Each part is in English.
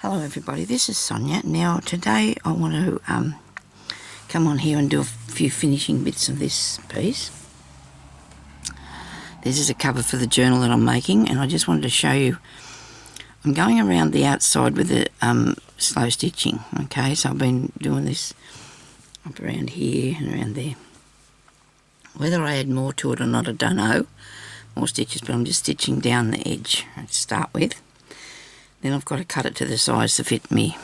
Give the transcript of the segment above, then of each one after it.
Hello everybody, this is Sonia. Now today I want to come on here and do a few finishing bits of this piece. This is a cover for the journal that I'm making, and I just wanted to show you. I'm going around the outside with the slow stitching, okay? So I've been doing this up around here and around there. Whether I add more to it or not, I don't know. More stitches, but I'm just stitching down the edge to start with. Then I've got to cut it to the size to fit me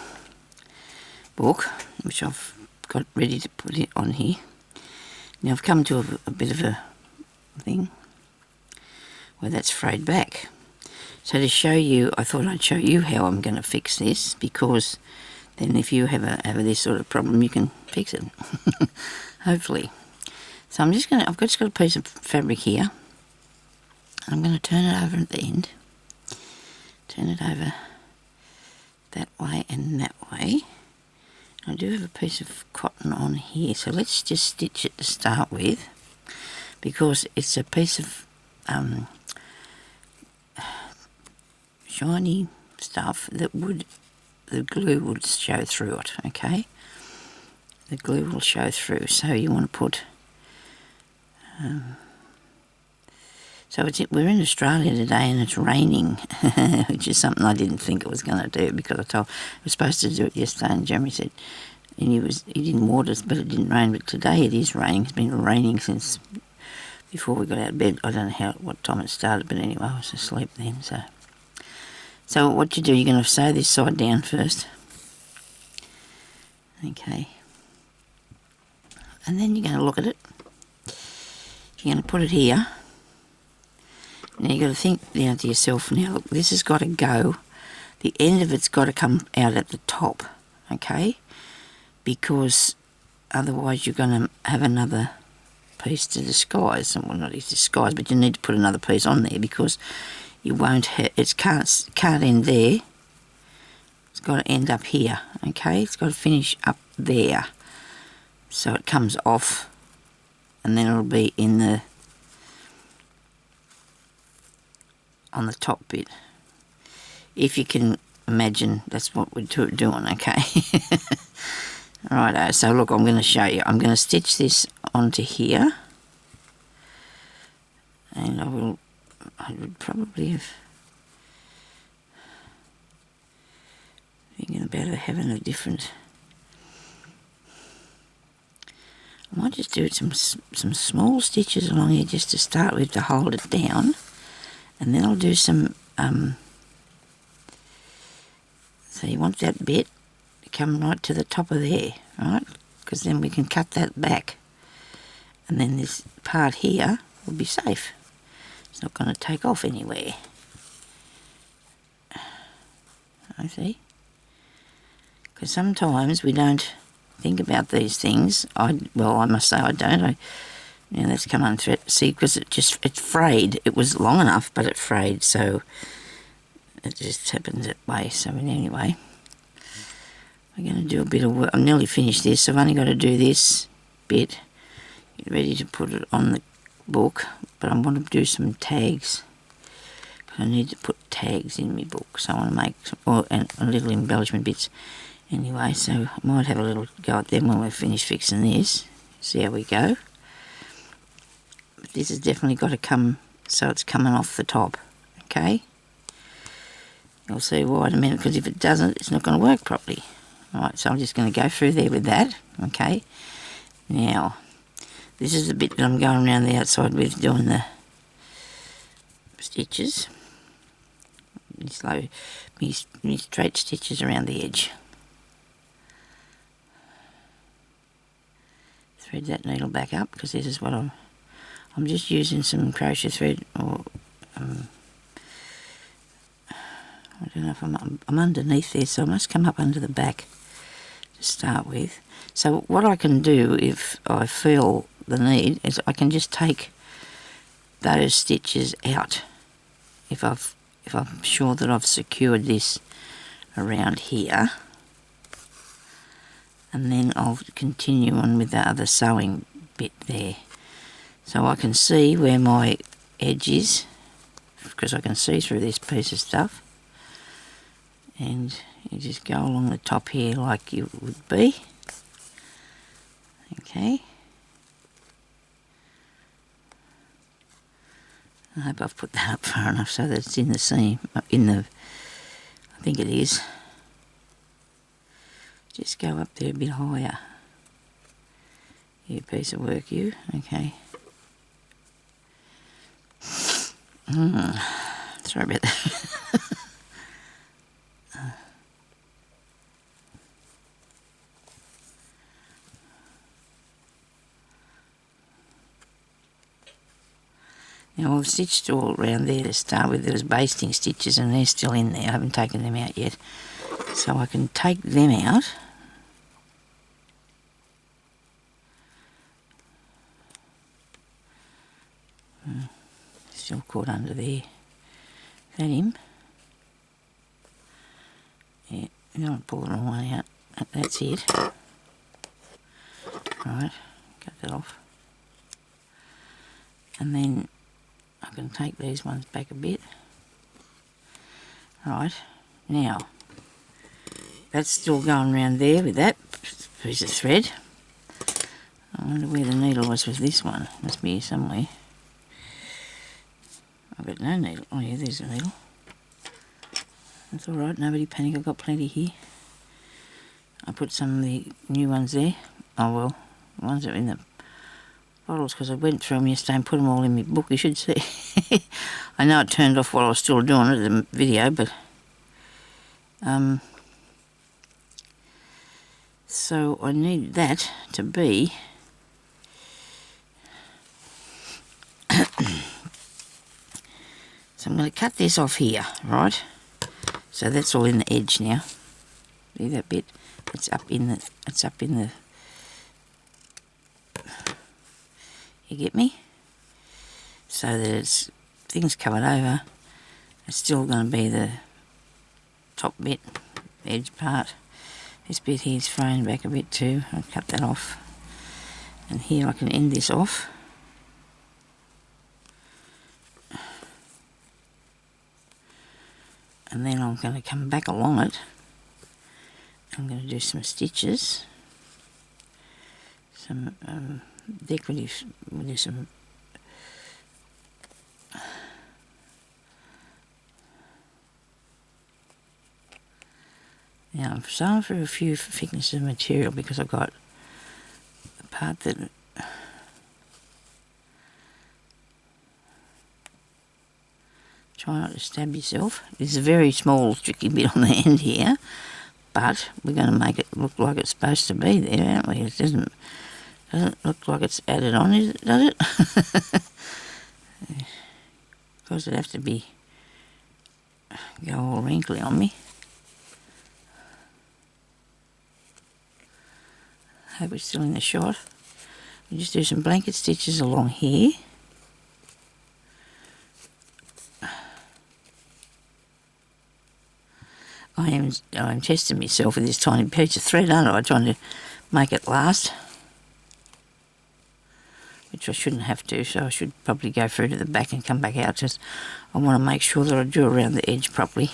book, which I've got ready to put it on here. Now I've come to a bit of a thing where that's frayed back. So to show you, I thought I'd show you how I'm going to fix this, because then if you have this sort of problem, you can fix it, hopefully. So I'm just going to, I've just got a piece of fabric here. I'm going to turn it over at the end. Turn it over that way and that way. I do have a piece of cotton on here, so let's just stitch it to start with, because it's a piece of shiny stuff that the glue would show through it, okay? The glue will show through, so you want to put so we're in Australia today and it's raining, which is something I didn't think it was going to do, because I was supposed to do it yesterday, and Jeremy said, and he didn't warn us, but it didn't rain. But today it is raining. It's been raining since before we got out of bed. I don't know what time it started, but anyway, I was asleep then. So what you do, you're going to sew this side down first, okay, and then you're going to look at it. You're going to put it here. Now you've got to think now to yourself, now look, this has got to go, the end of it's got to come out at the top, okay? Because otherwise you're going to have another piece to disguise, well, not disguise, but you need to put another piece on there, because you won't have, it can't end there, it's got to end up here, okay? It's got to finish up there, so it comes off, and then it'll be on the top bit. If you can imagine, that's what we're doing, okay? Righto, so look, I'm going to show you. I'm going to stitch this onto here, and I would probably have thinking about having a different, I might just do some small stitches along here just to start with, to hold it down. And then I'll do some, so you want that bit to come right to the top of there, right? Because then we can cut that back. And then this part here will be safe. It's not going to take off anywhere. I see. Because sometimes we don't think about these things. I must say I don't. Yeah, that's come unthread. See, because it's frayed. It was long enough, but it frayed, so it just happens that way. So anyway, I'm going to do a bit of work. I'm nearly finished this, so I've only got to do this bit. Get ready to put it on the book, but I want to do some tags. I need to put tags in my book, so I want to make a little embellishment bits. Anyway, so I might have a little go at them when we're finished fixing this. See how we go. This has definitely got to come, so it's coming off the top, okay? You'll see why in a minute, because if it doesn't, it's not going to work properly. Alright, so I'm just going to go through there with that, okay? Now, this is the bit that I'm going around the outside with, doing the stitches. Me straight stitches around the edge. Thread that needle back up, because this is what I'm just using some crochet thread, or I don't know if I'm underneath there, so I must come up under the back to start with. So what I can do, if I feel the need, is I can just take those stitches out if I'm sure that I've secured this around here, and then I'll continue on with the other sewing bit there. So I can see where my edge is, because I can see through this piece of stuff. and you just go along the top here like you would be. Okay. I hope I've put that up far enough so that it's in the seam, I think it is. Just go up there a bit higher. You piece of work, you. Okay. Sorry about that. Now I've stitched all around there to start with. There was basting stitches and they're still in there. I haven't taken them out yet. So I can take them out. Still caught under there. Is that him? Yeah, you don't want to pull the wrong one out. That's it. Right, cut that off. And then I can take these ones back a bit. Right, now, that's still going around there with that piece of thread. I wonder where the needle was with this one. Must be here somewhere. I've got no needle. Oh yeah, there's a needle. That's alright, nobody panic, I've got plenty here. I put some of the new ones there. Oh well, the ones that are in the bottles, because I went through them yesterday and put them all in my book, you should see. I know it turned off while I was still doing it, the video, but so I need that to be so I'm going to cut this off here, right? So that's all in the edge now. See that bit? It's up in the you get me? So that it's things covered over. It's still going to be the top bit, edge part. This bit here is thrown back a bit too. I'll cut that off. And here I can end this off. And then I'm going to come back along it. I'm going to do some stitches. Some decorative, we'll do some now I'm sewing for a few thicknesses of material because I've got the part that try not to stab yourself. There's a very small tricky bit on the end here, but we're going to make it look like it's supposed to be there, aren't we? It doesn't look like it's added on, does it? Because it'd have to be go all wrinkly on me. Hope it's still in the shot. We just do some blanket stitches along here. I'm testing myself with this tiny piece of thread, aren't I? I'm trying to make it last, which I shouldn't have to, so I should probably go through to the back and come back out, because I want to make sure that I do around the edge properly.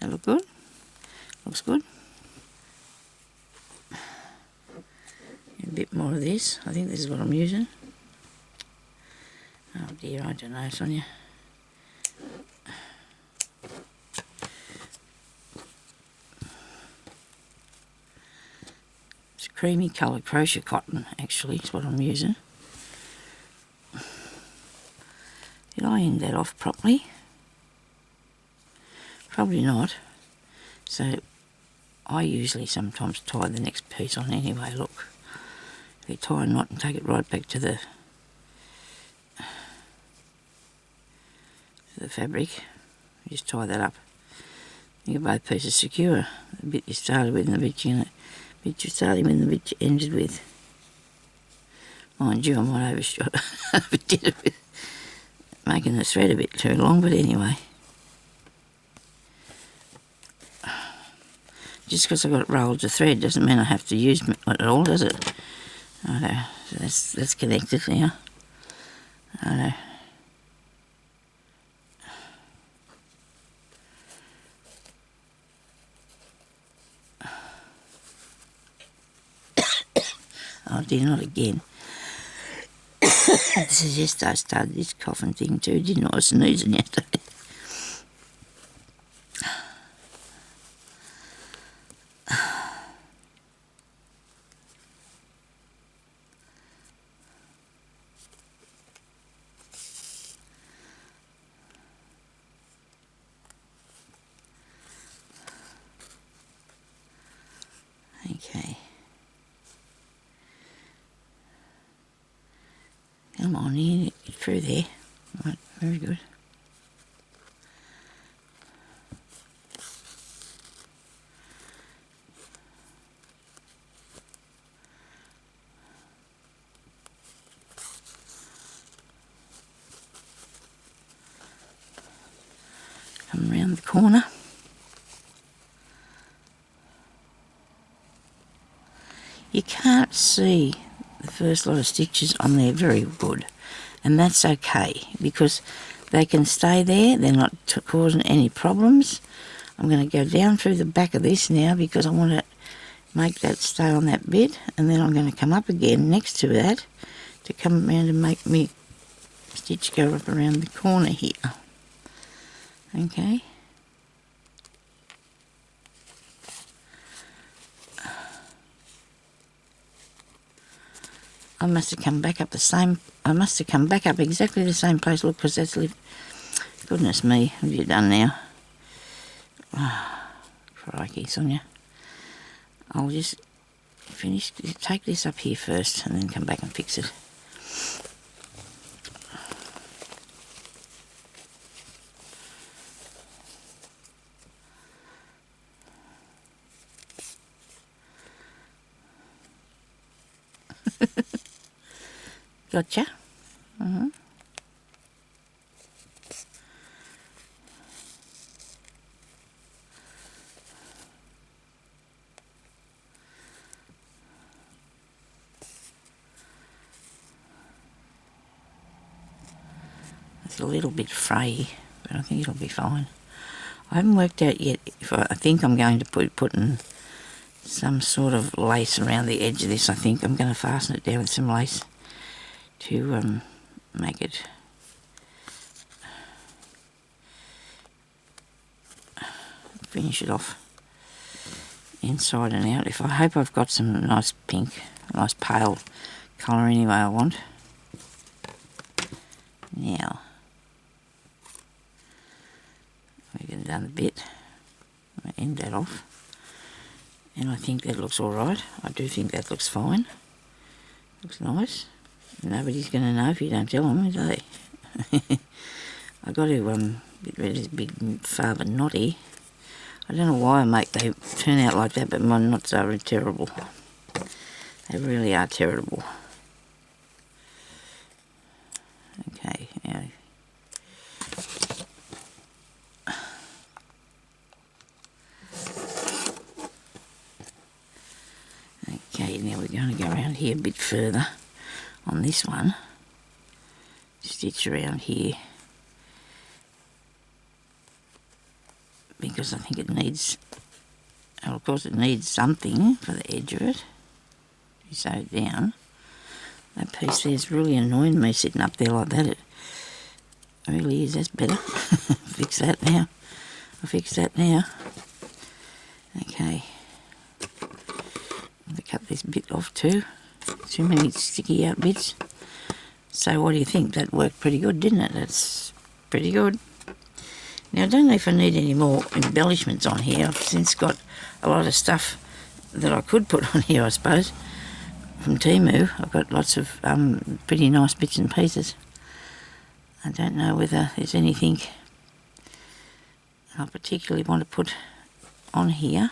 That look good? Looks good. A bit more of this. I think this is what I'm using. Oh dear, I don't know, Sonia. It's creamy coloured crochet cotton, actually, is what I'm using. Did I end that off properly? Probably not. So I usually sometimes tie the next piece on anyway, look. You tie a knot and take it right back to the fabric. You just tie that up. You get both pieces secure. The bit you started with and the bit you're starting with and the bit you ended with. Mind you, I might overdid it with making the thread a bit too long, but anyway. Just because I've got it rolled to thread doesn't mean I have to use it at all, does it? Righto, so that's connected now. Righto. Oh dear, not again. This is just I started this coughing thing too, didn't I? I was sneezing yesterday. Okay. Come on in, get through there. Right, very good. Come round the corner. You can't see the first lot of stitches on there very good, and that's okay because they can stay there. They're not causing any problems. I'm going to go down through the back of this now because I want to make that stay on that bit, and then I'm going to come up again next to that to come around and make me stitch go up around the corner here. Okay. I must have come back up exactly the same place. Look, because that's goodness me, what have you done now? Oh, crikey, Sonia. I'll just take this up here first and then come back and fix it. Gotcha. Mm-hmm. It's a little bit fray, but I think it'll be fine. I haven't worked out yet if I think I'm going to putting some sort of lace around the edge of this. I think I'm going to fasten it down with some lace to make it finish it off inside and out. I hope I've got some nice pink, nice pale colour anyway I want. Now we're going to done a bit. I'm going to end that off, and I think that looks alright. I do think that looks fine. Looks nice. Nobody's going to know if you don't tell them, is they? I got to get rid of this big Faber knotty. I don't know why they turn out like that, but my knots are terrible. They really are terrible. Okay, now. Okay, now we're going to go around here a bit further on this one. Stitch around here because I think it needs, well, of course it needs something for the edge of it. You sew it down. That piece there's really annoying me sitting up there like that. It really is. That's better. Fix that now. I'll fix that now. Okay. I'm going to cut this bit off too. Too many sticky out bits. So what do you think? That worked pretty good, didn't it? That's pretty good. Now I don't know if I need any more embellishments on here. I've since got a lot of stuff that I could put on here, I suppose, from Temu. I've got lots of pretty nice bits and pieces. I don't know whether there's anything I particularly want to put on here,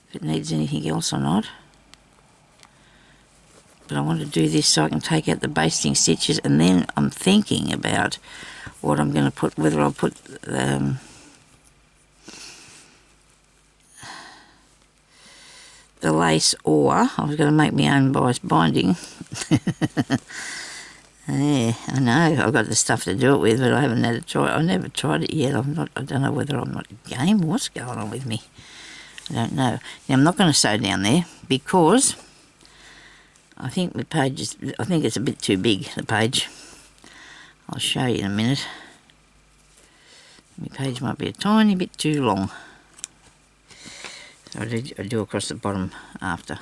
if it needs anything else or not. But I want to do this so I can take out the basting stitches, and then I'm thinking about what I'm going to put, whether I'll put the lace, or I was going to make my own bias binding. Yeah, I know, I've got the stuff to do it with, but I haven't had a try. I've never tried it yet. I don't know whether I'm not game. What's going on with me? I don't know. Now I'm not going to sew down there because I think the page is, I think it's a bit too big, the page. I'll show you in a minute. My page might be a tiny bit too long. So I do across the bottom after.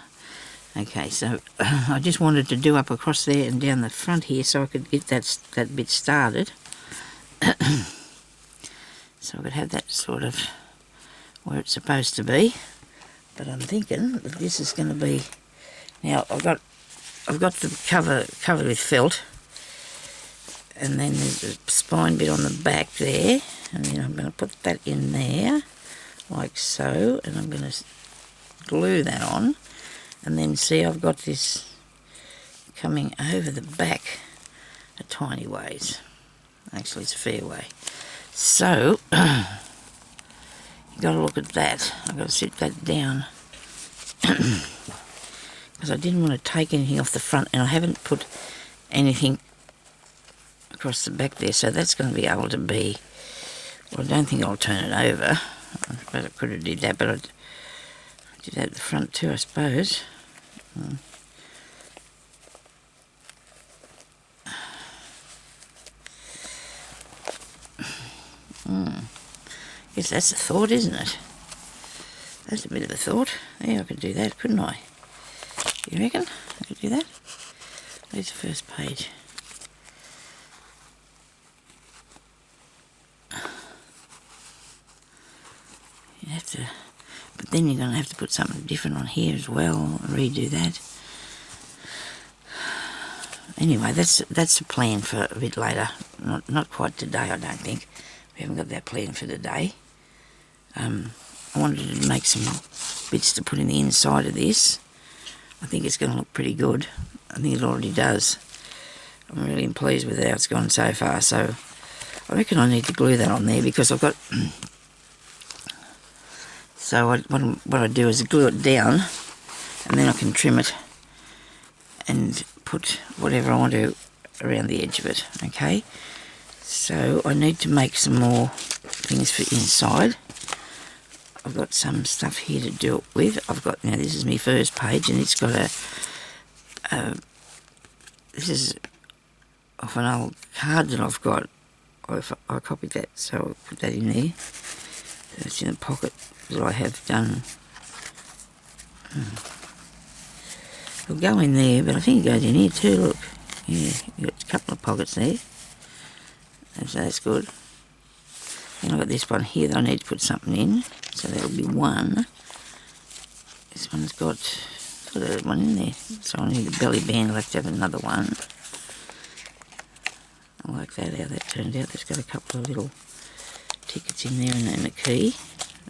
Okay, so I just wanted to do up across there and down the front here so I could get that bit started. So I could have that sort of where it's supposed to be. But I'm thinking that this is going to be... Now, I've got the covered with felt. And then there's a spine bit on the back there. And then I'm going to put that in there, like so. And I'm going to glue that on. And then see, I've got this coming over the back a tiny ways. Actually, it's a fair way. So, you've got to look at that. I've got to sit that down. Because I didn't want to take anything off the front, and I haven't put anything across the back there, so that's going to be able to be... Well, I don't think I'll turn it over. I suppose I could have did that, but I did that at the front too, I suppose. Yes, that's a thought, isn't it? That's a bit of a thought. Yeah, I could do that, couldn't I? You reckon I could do that? There's the first page. You have to, but then you're going to have to put something different on here as well, redo that. Anyway, that's the plan for a bit later. Not quite today, I don't think. We haven't got that plan for today. I wanted to make some bits to put in the inside of this. I think it's going to look pretty good. I think it already does. I'm really pleased with how it's gone so far. So I reckon I need to glue that on there because I've got... So what I do is glue it down and then I can trim it and put whatever I want to around the edge of it, okay? So I need to make some more things for inside. I've got some stuff here to do it with. I've got, now this is my first page and it's got this is off an old card that I've got. I copied that, so I'll put that in there. It's in the pocket that I have done. It'll go in there, but I think it goes in here too, look. Yeah, you've got a couple of pockets there. So that's good. Then I've got this one here that I need to put something in. So that'll be one. This one's got one in there. So I need a belly band, I'll have to have another one. I like that, how that turned out. There's got a couple of little tickets in there and a key.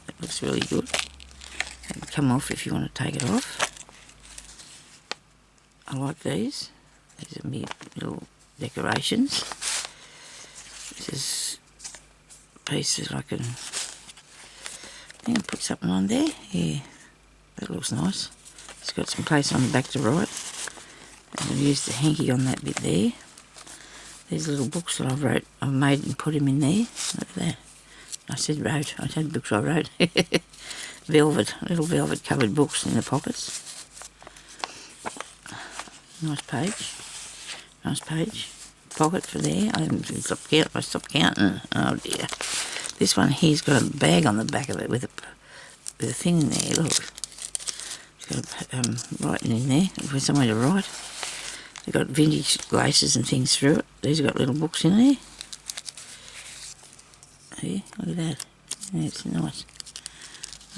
That looks really good. That can come off if you want to take it off. I like these. These are my little decorations. This is pieces I can... I think I'll put something on there. Yeah, that looks nice. It's got some place on the back to write. And I've used the hanky on that bit there. These little books that I've made and put them in there. Look at that. I said wrote. I said books I wrote. Velvet, little velvet covered books in the pockets. Nice page. Nice page. Pocket for there. I haven't stopped counting. I stopped counting. Oh dear. This one here's got a bag on the back of it with a thing in there. Look. It's got writing in there for somewhere to write. They've got vintage laces and things through it. These have got little books in there. Yeah, look at that. Yeah, it's nice.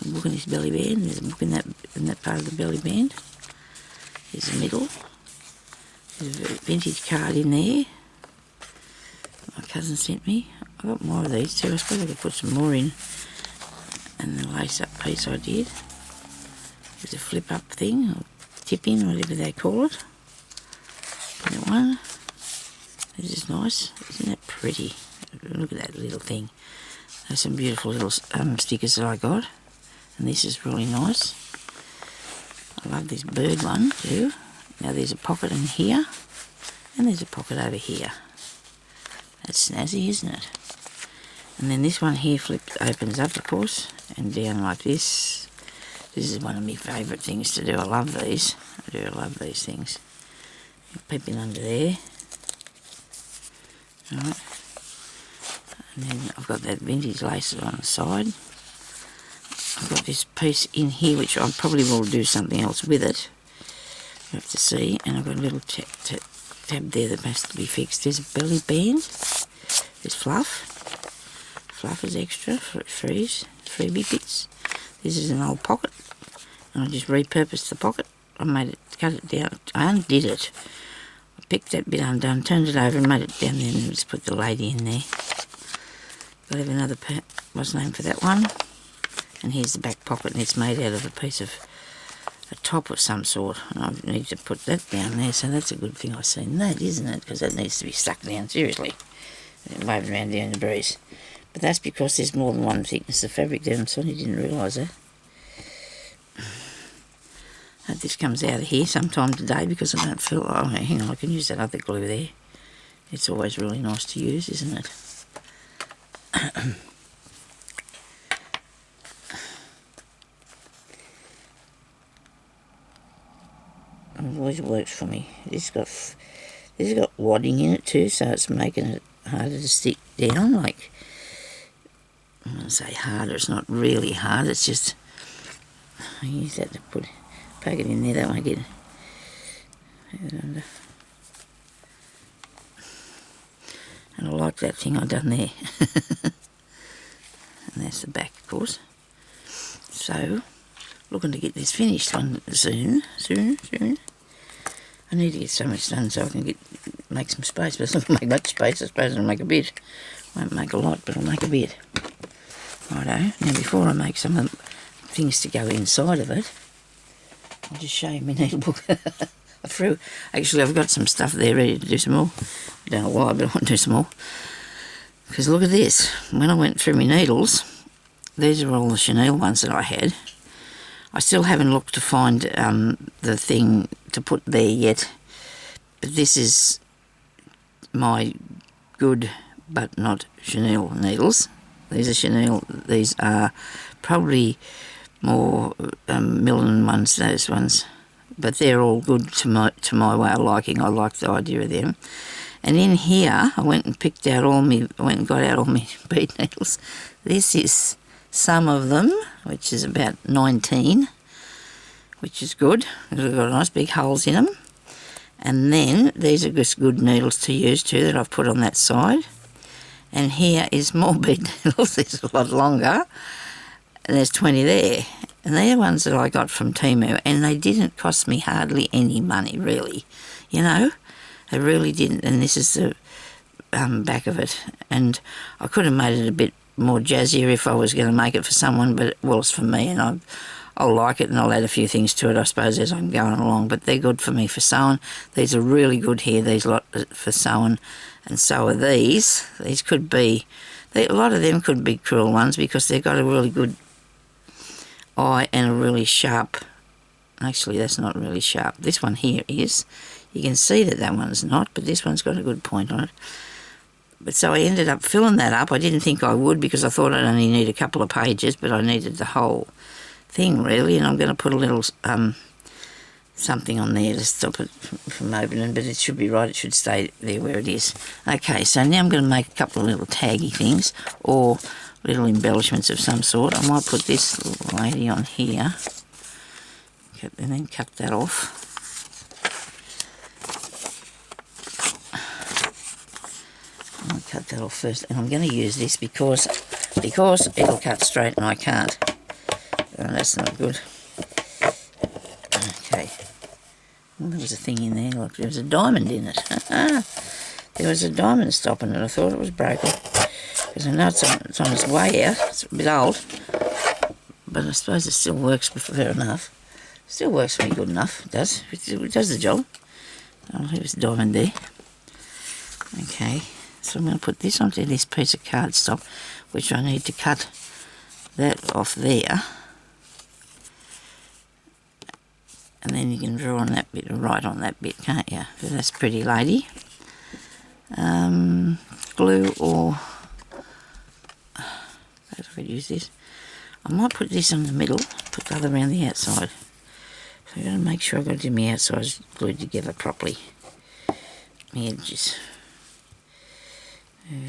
A book in this belly band. There's a book in that part of the belly band. There's the middle. There's a vintage card in there. My cousin sent me. I got more of these too. I suppose I could put some more in. And the lace up piece I did. There's a flip up thing, or tip in, whatever they call it. That one. This is nice. Isn't that pretty? Look at that little thing. There's some beautiful little stickers that I got. And this is really nice. I love this bird one too. Now there's a pocket in here. And there's a pocket over here. That's snazzy, isn't it? And then this one here opens up, of course, and down like this. This is one of my favourite things to do. I love these. I love these things. Peep in under there. Right. And then I've got that vintage lace on the side. I've got this piece in here which I probably will do something else with it. You have to see. And I've got a little tab there that has to be fixed. There's a belly band. There's fluff. Fluff is extra for freebie bits. This is an old pocket. And I just repurposed the pocket. Cut it down. I undid it. I picked that bit undone, turned it over and made it down there and just put the lady in there. Got to have another, what's the name for that one? And here's the back pocket, and it's made out of a piece of a top of some sort. And I need to put that down there, so that's a good thing I've seen that, isn't it? Because that needs to be stuck down, seriously. And waving around there in the breeze. But that's because there's more than one thickness of fabric there, so I didn't realise that. Hope this comes out of here sometime today because I don't feel... Oh, hang on, I can use that other glue there. It's always really nice to use, isn't it? It always works for me. This has got wadding in it too, so it's making it harder to stick down. Like, I'm going to say harder. It's not really hard. It's just I use that to poke it in there. That won't get it under. And I like that thing I've done there. And that's the back, of course. So, looking to get this finished one soon. I need to get so much done so I can make some space, but it's not going to make much space. I suppose it'll make a bit. Won't make a lot, but it'll make a bit. Righto. Now, before I make some of the things to go inside of it, I'll just show you my needlebook. Actually, I've got some stuff there ready to do some more. I don't know why, but I want to do some more. Because look at this. When I went through my needles, these are all the chenille ones that I had. I still haven't looked to find the thing to put there yet. But this is my good but not chenille needles. These are chenille. These are probably more Millen ones, those ones. But they're all good to my way of liking. I like the idea of them. And in here, I went and got out all my bead needles. This is some of them, which is about 19, which is good. They've got nice big holes in them. And then these are just good needles to use too that I've put on that side. And here is more bead needles. These are a lot longer. And there's 20 there. And they're ones that I got from Temu, and they didn't cost me hardly any money, really. You know, they really didn't. And this is the back of it. And I could have made it a bit more jazzier if I was going to make it for someone, but well, it's for me, and I'll like it, and I'll add a few things to it, I suppose, as I'm going along. But they're good for me for sewing. These are really good here, these lot for sewing, and so are these. These could be, a lot of them could be crewel ones because they've got a really good eye and a really sharp, actually that's not really sharp, this one here is. You can see that one's not, but this one's got a good point on it. But so I ended up filling that up. I didn't think I would because I thought I'd only need a couple of pages, but I needed the whole thing really, and I'm going to put a little something on there to stop it from opening, but it should be right, it should stay there where it is. Okay, so now I'm going to make a couple of little taggy things, or little embellishments of some sort. I might put this little lady on here and then cut that off. I'll cut that off first, and I'm going to use this because it'll cut straight and I can't. That's not good. Okay. Well, there was a thing in there. Look, there was a diamond in it. There was a diamond stopping it. I thought it was broken. Because I know it's on its way out. It's a bit old. But I suppose it still works fair enough. Still works for me good enough. It does. It does the job. Oh, there's a diamond there. Okay. So I'm going to put this onto this piece of cardstock, which I need to cut that off there. And then you can draw on that bit, or write on that bit, can't you? So that's a pretty lady. Glue or... If I could use this. I might put this in the middle, put the other around the outside. So I've got to make sure I've got it in my outsides glued together properly. my edges.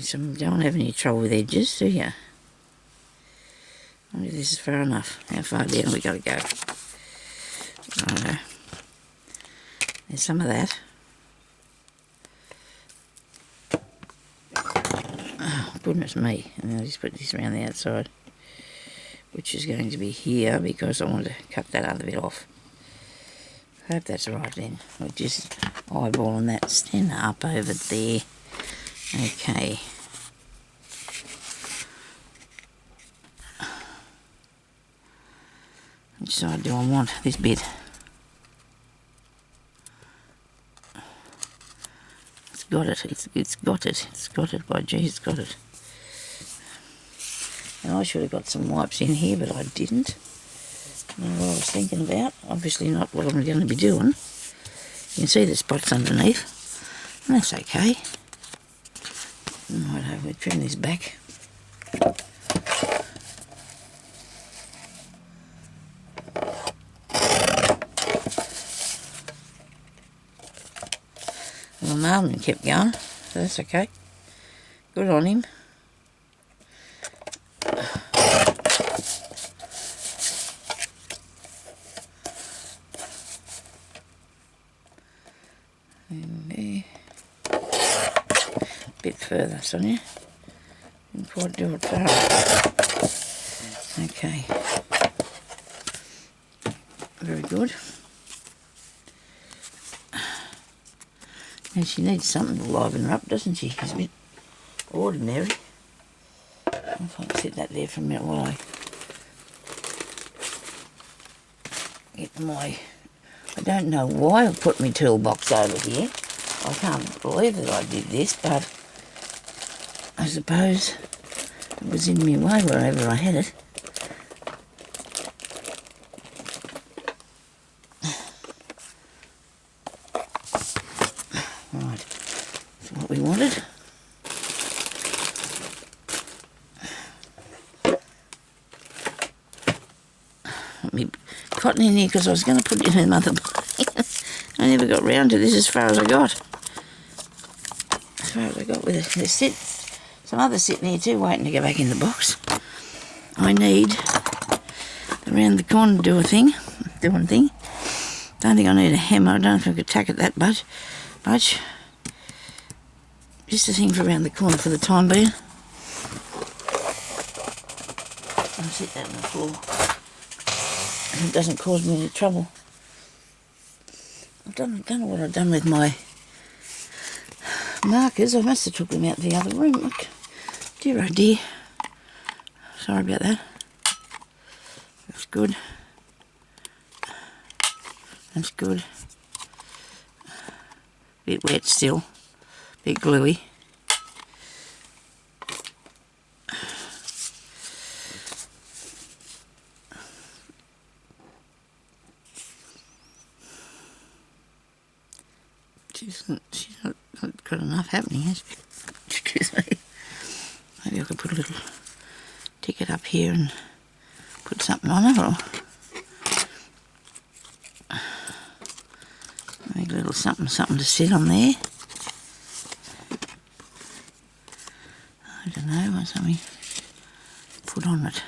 So you don't have any trouble with edges, do you? I wonder if this is far enough. How far down we got to go? Righto. There's some of that. Oh, goodness me. And I'll just put this around the outside, which is going to be here because I want to cut that other bit off. I hope that's right then. We're just eyeballing that. Stand up over there. Okay. Which side do I want? This bit. It's got it. It's got it. It's got it. By gee, it's got it. And I should have got some wipes in here, but I didn't. I don't know what I was thinking about. Obviously not what I'm going to be doing. You can see the spots underneath. And that's okay. Right, we'll trim this back. Well, Marlon kept going, so that's okay. Good on him. And there. A bit further, Sonia. Didn't quite do it far. Okay. Very good. And she needs something to liven her up, doesn't she? She's a bit ordinary. If I can sit that there for a minute while I get my... I don't know why I put my toolbox over here. I can't believe that I did this, but I suppose it was in my way wherever I had it. Right, that's what we wanted. Let me cotton in here because I was going to put it in another box. I never got round to this as far as I got. As far as I got with it. There's some others sitting here too waiting to go back in the box. I need around the corner to do a thing. Don't think I need a hammer. I don't know if I could tack it that much. Just a thing for around the corner for the time being. I'll sit that on the floor. And it doesn't cause me any trouble. I don't know what I've done with my markers. I must have took them out the other room. Look, dear oh dear. Sorry about that. That's good. That's good. Bit wet still. Bit gluey. She's not got enough happening, has she? Excuse me. Maybe I could put a little ticket up here and put something on it, or maybe a little something to sit on there. I don't know, or something put on it.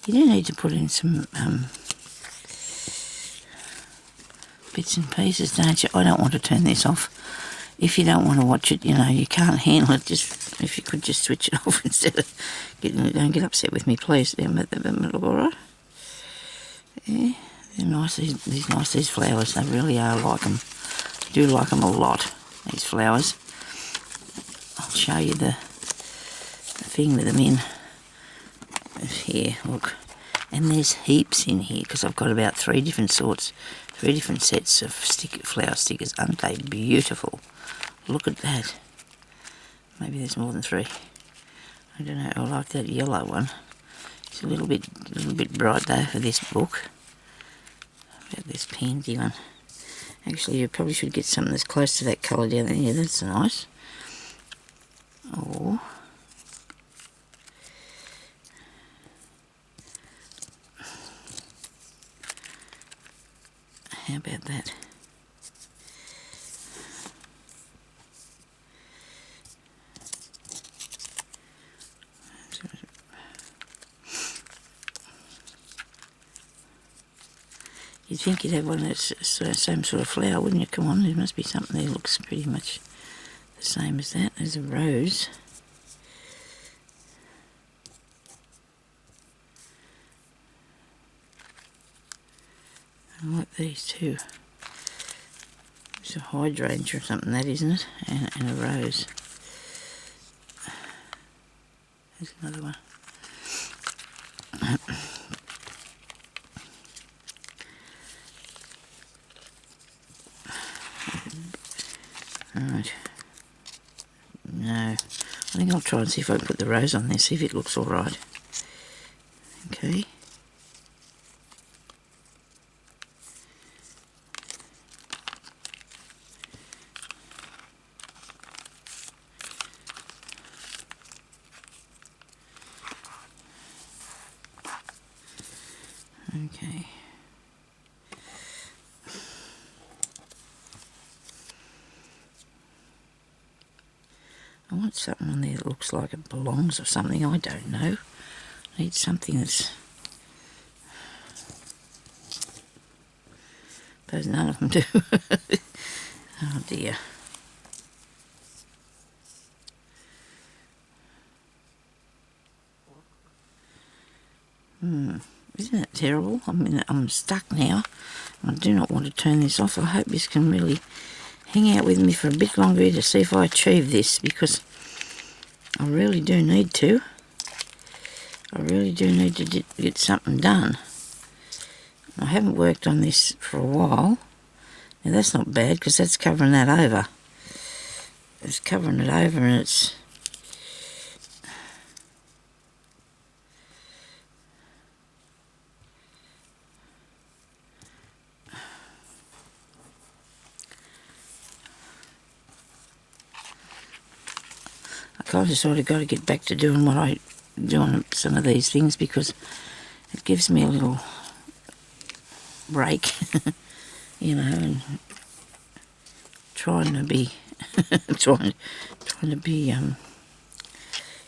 You do need to put in some bits and pieces, don't you? I don't want to turn this off. If you don't want to watch it, you know, you can't handle it, just if you could just switch it off instead of getting it. Don't get upset with me, please. They look alright. Yeah, they're nice, these flowers. They really are. Like them. I do like them a lot, these flowers. I'll show you the thing with them in. Here, look. And there's heaps in here because I've got about three different sets of flower stickers. Aren't they beautiful? Look at that. Maybe there's more than three. I don't know. I like that yellow one. It's a little bit bright though for this book. About this pansy one. Actually, you probably should get something that's close to that colour down there. Yeah, that's nice. Or how about that? You'd think you'd have one that's the same sort of flower, wouldn't you? Come on, there must be something there that looks pretty much the same as that. There's a rose. I like these too. It's a hydrangea or something, that isn't it? And a rose. There's another one. Right. No. I think I'll try and see if I can put the rose on there, see if it looks alright. Okay. Okay. I want something on there that looks like it belongs or something, I don't know. I need something that's... Suppose none of them do. Oh dear. Isn't it terrible? I mean, I'm stuck now. I do not want to turn this off. I hope this can really hang out with me for a bit longer to see if I achieve this, because I really do need to. I really do need to get something done. I haven't worked on this for a while. Now that's not bad, because that's covering that over. It's covering it over, and it's... I kind of sort of got to get back to doing what I do on some of these things, because it gives me a little break, you know, and trying to be trying to be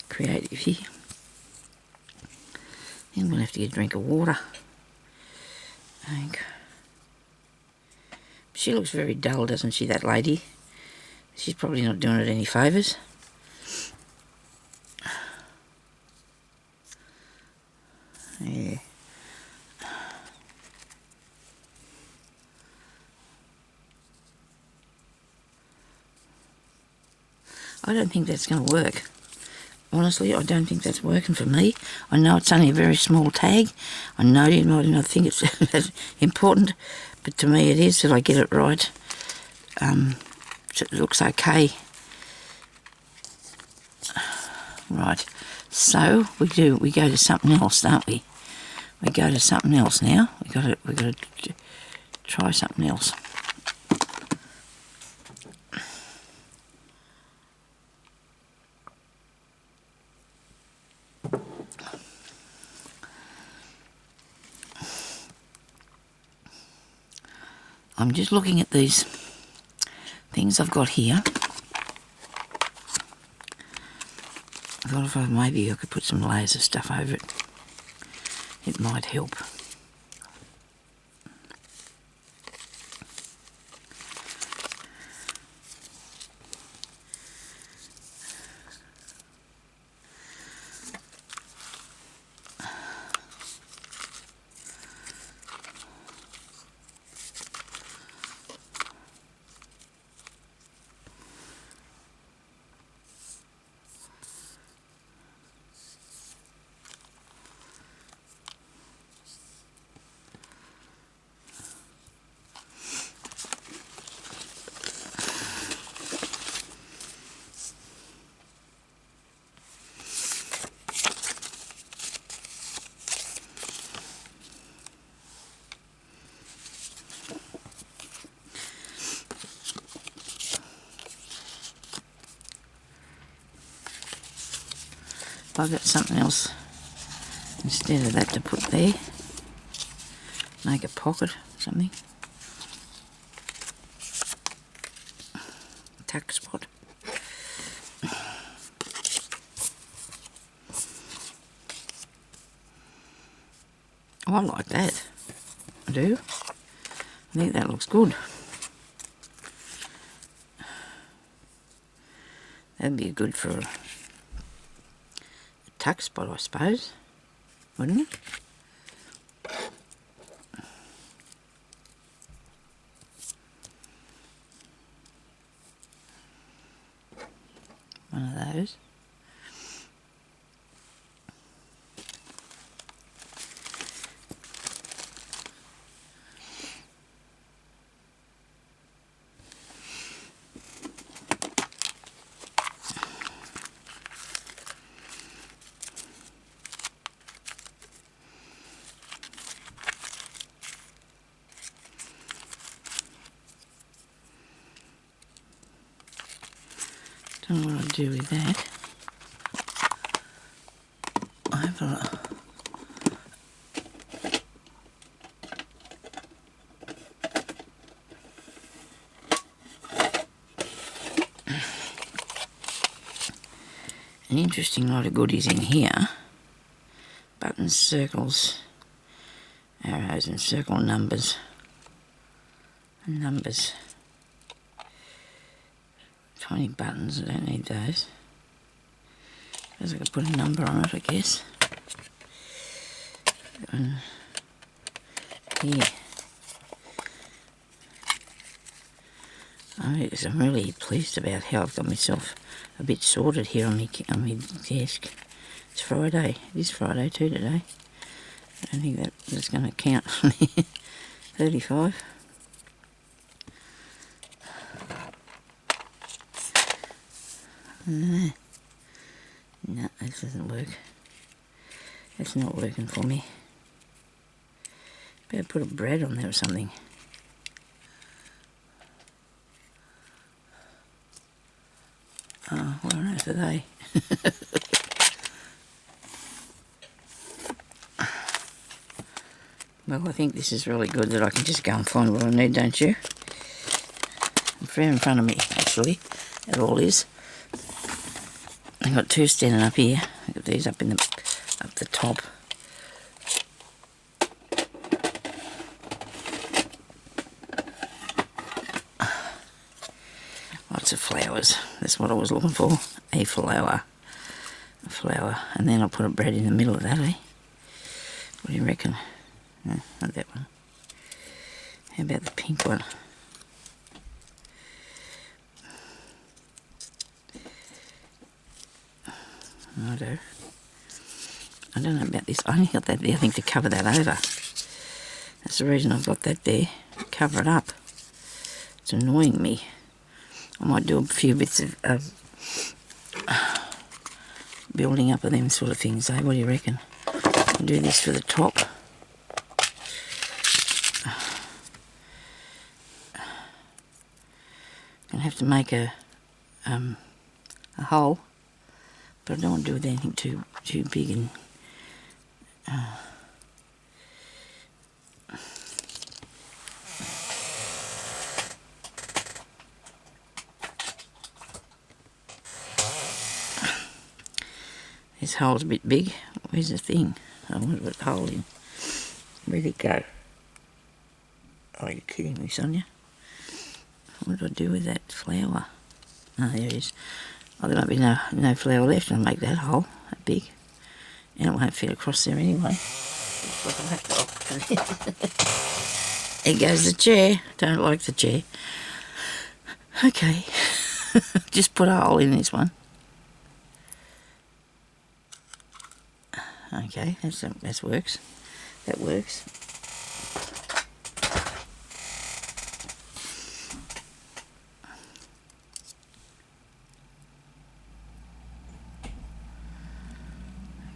creative here. I'm gonna have to get a drink of water, I think. She looks very dull, doesn't she, that lady? She's probably not doing it any favours. Yeah. I don't think that's going to work. Honestly, I don't think that's working for me. I know it's only a very small tag. I know you might not think it's important, but to me it is, that I get it right. So it looks okay. Right. So we go to something else, don't we? We go to something else now. We got to try something else. I'm just looking at these things I've got here. I thought if maybe I could put some layers of stuff over it. It might help. I've got something else instead of that to put there. Make a pocket or something. Tuck spot. Oh, I like that. I do. I think that looks good. That'd be good for a tuck spot, I suppose, wouldn't it? One of those. Don't know what I'll do with that. I have a an interesting lot of goodies in here. Buttons, circles, arrows and circle numbers. And numbers. 20 buttons, I don't need those. Suppose I could put a number on it, I guess. And here. I'm really pleased about how I've got myself a bit sorted here on my desk. It's Friday. It is Friday too today. I don't think that's going to count. 35. No, this doesn't work. It's not working for me. Better put a bread on there or something. Oh, what on earth are they? Well, I think this is really good that I can just go and find what I need, don't you? It's right in front of me, actually. It all is. I've got two standing up here. I've got these up the top. Lots of flowers. That's what I was looking for. A flower. A flower. And then I'll put a bread in the middle of that, eh? What do you reckon? No, not that one. How about the pink one? I don't know about this. I only got that there, I think, to cover that over. That's the reason I've got that there. Cover it up. It's annoying me. I might do a few bits of building up of them sort of things, eh? What do you reckon? I'll do this for the top. I'm going to have to make a hole, but I don't want to do with anything too big and this hole's a bit big. Where's the thing? I want to put the hole in. Where'd it go? Oh, you're kidding me, Sonia. What do I do with that flower? Oh, there it is. Oh, there might be no flower left. I'll make that hole that big. And it won't fit across there anyway. There goes the chair. Don't like the chair. Okay. Just put a hole in this one. Okay, that works. That works.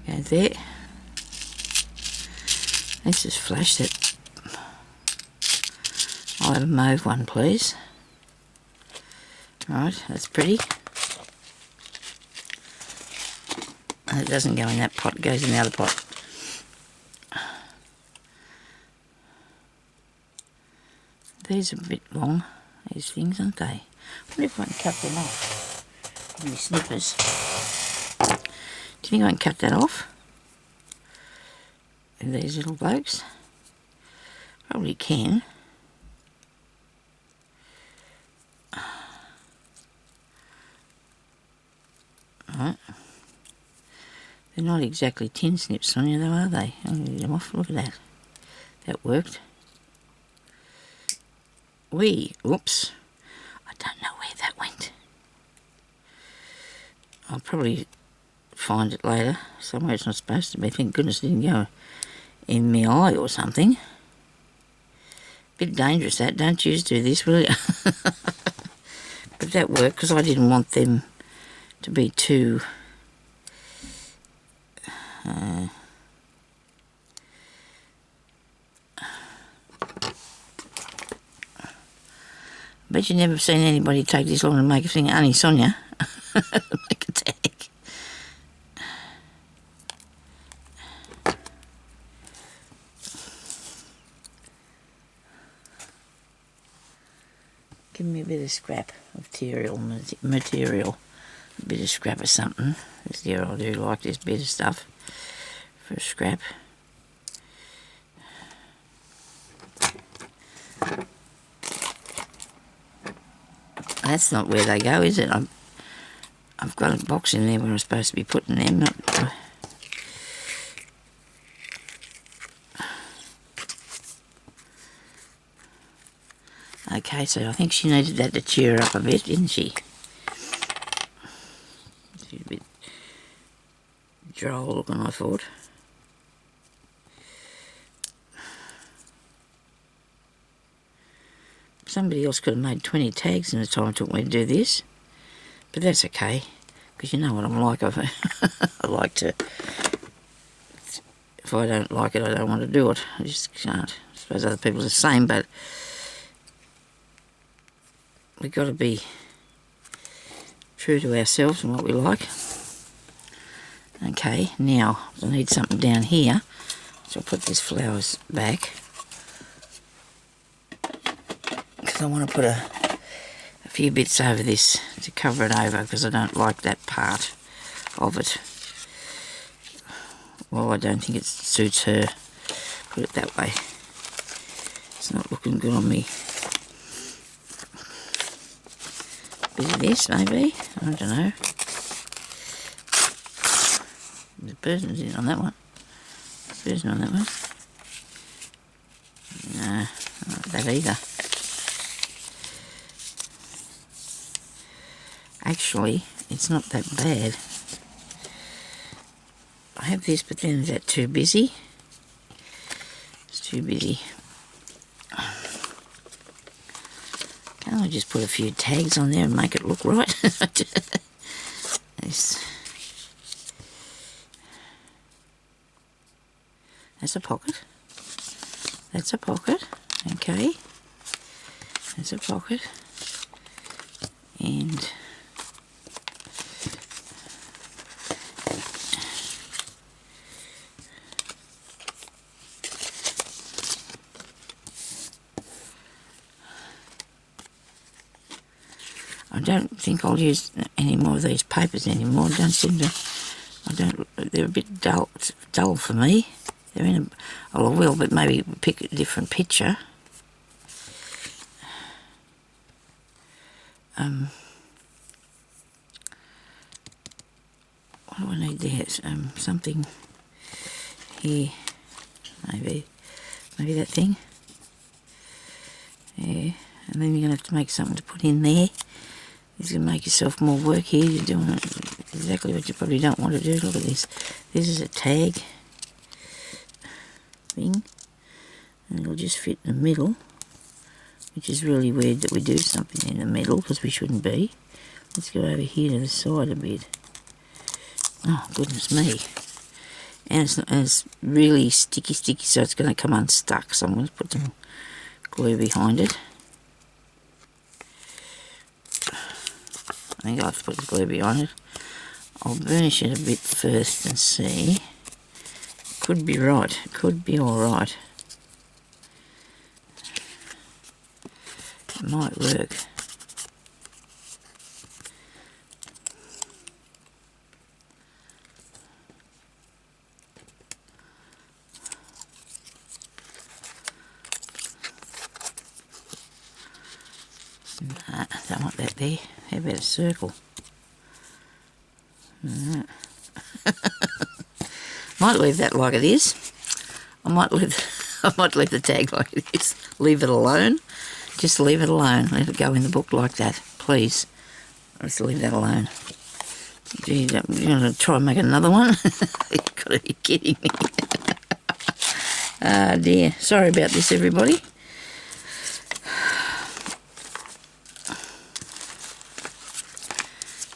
Go there. Let's just flash that. I'll have a mauve one, please. Right, that's pretty. And it doesn't go in that pot, it goes in the other pot. These are a bit long, these things, aren't they? I wonder if I can cut them off. These snippers. Do you think I can cut that off? These little blokes? Probably can. Right. They're not exactly tin snips on you though, are they? I'm going to get them off. Look at that. That worked. Oops. I don't know where that went. I'll probably find it later. Somewhere it's not supposed to be. Thank goodness it didn't go in my eye or something. Bit dangerous that. Don't you do this, will you? But that worked because I didn't want them to be too... bet you've never seen anybody take this long to make a thing. Only Sonia. Make a tag. Give me a bit of scrap of material. A bit of scrap of something. This year I do like this bit of stuff for scrap. That's not where they go, is it? I've got a box in there where I'm supposed to be putting them. Okay, so I think she needed that to cheer her up a bit, didn't she? She's a bit droll looking, I thought. Somebody else could have made 20 tags in the time it took me to do this. But that's okay, because you know what I'm like. I like to... If I don't like it, I don't want to do it. I just can't. I suppose other people are the same, but... we've got to be true to ourselves and what we like. Okay, now I need something down here, so I'll put these flowers back because I want to put a few bits over this to cover it over because I don't like that part of it. Well, I don't think it suits her, put it that way. It's not looking good on me. Bit of this, maybe. I don't know. The person's in on that one. Person on that one. No, not that either. Actually, it's not that bad. I have this, but then is that too busy? It's too busy. Can't I just put a few tags on there and make it look right? That's a pocket. That's a pocket. Okay. That's a pocket. And I don't think I'll use any more of these papers anymore. They're a bit dull for me. They're in a, well, I will, but maybe pick a different picture. What do I need there? Something here, maybe that thing. Yeah, and then you're going to have to make something to put in there. You're going to make yourself more work here. You're doing exactly what you probably don't want to do. Look at this. This is a tag thing, and it'll just fit in the middle, which is really weird that we do something in the middle because we shouldn't be. Let's go over here to the side a bit. Oh, goodness me. And it's really sticky, so it's going to come unstuck. So I'm going to put some glue behind it. I think I'll have to put the glue behind it. I'll burnish it a bit first and see. Could be right. Could be alright. It might work. Nah, I don't want that there. How about a circle? Right. Might leave that like it is. I might leave the tag like it is. Leave it alone. Just leave it alone. Let it go in the book like that, please. Just leave that alone. Gee, you're going to try and make another one? You've got to be kidding me. Ah, dear. Sorry about this, everybody.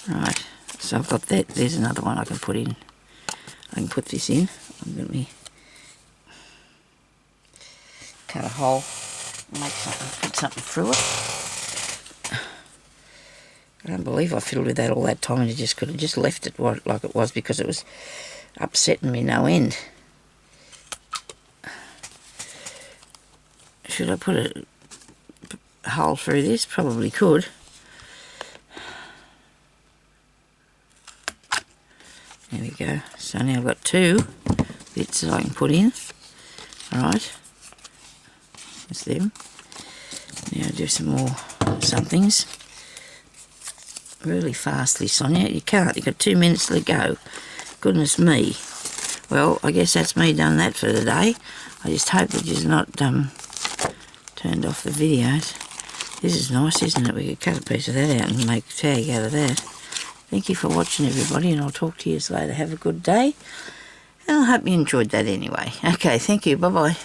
Right. So I've got that. There's another one I can put in. I can put this in. I'm going to cut a hole, make something, put something through it. I don't believe I fiddled with that all that time, and I just could have just left it like it was because it was upsetting me no end. Should I put a hole through this? Probably could. There we go. So now I've got 2 bits that I can put in. Alright. That's them. Now do some more somethings. Really fastly, Sonia. You can't. You've got 2 minutes to go. Goodness me. Well, I guess that's me done that for the day. I just hope that you've not turned off the videos. This is nice, isn't it? We could cut a piece of that out and make a tag out of that. Thank you for watching, everybody, and I'll talk to you later. Have a good day. And I hope you enjoyed that anyway. Okay, thank you. Bye-bye.